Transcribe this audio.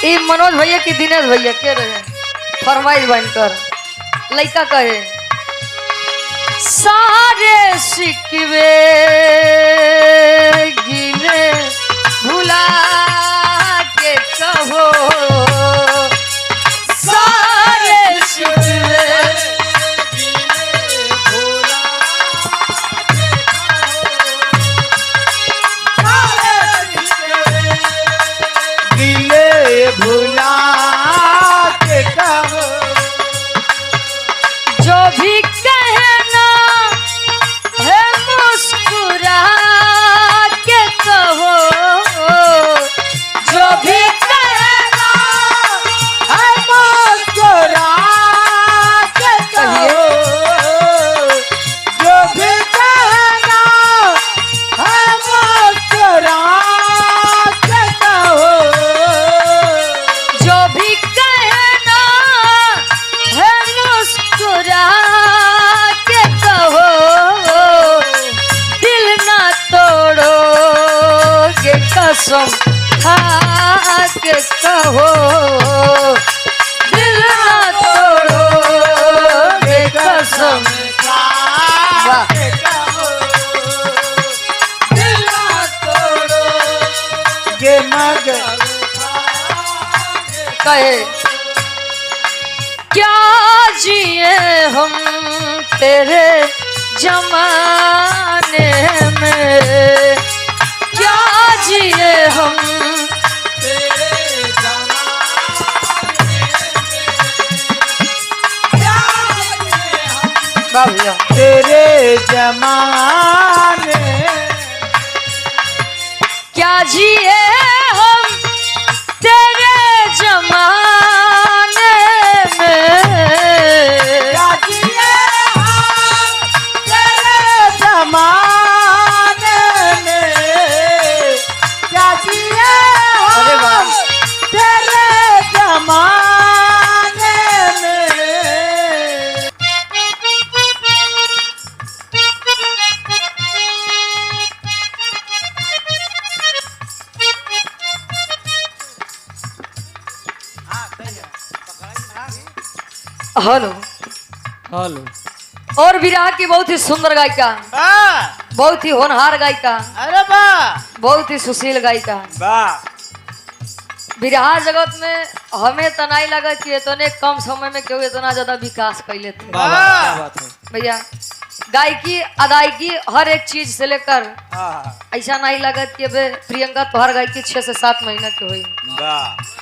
ये मनोज भैया की दिनेश भैया के रहे फरमाइश बनकर लड़का कहे सारे सिकवे गिले भुला के कहो सारे सिकवे भुला के कहो जो भी कहना है मुस्कुरा के कहो जो भी कहना है मुस्कुरा के कहो जो भी कहना है मुस्कुरा के कहो जो भी कहना है मुस्कुरा के कहो दिल ना तोड़ोगे कसम खा के कहो दिल ना तोड़ोगे कसम खा के कहो दिल ना तोड़ोगे मगर कहे क्या जिए हम तेरे जमाने में क्या जिए हम तेरे जमाने बाबूया तेरे जमाने क्या जिए हम तेरे जमाने में क्या जिए हम तेरे जमाने में क्या जिए अरे वाह। हम तेरे जमाने में हेलो हेलो और विराह की बहुत ही सुंदर गायिका बहुत ही होनहार गायिका अरे वाह बहुत ही सुशील गायिका वाह बिरहा जगत में हमें तो नहीं लगा कि इतने कम समय में क्यों इतना ज्यादा विकास कैले थे भैया गायकी अदायकी हर एक चीज से लेकर ऐसा नहीं लगा कि अब प्रियंका तो हर गायकी 6 से 7 महीना की हुई वाह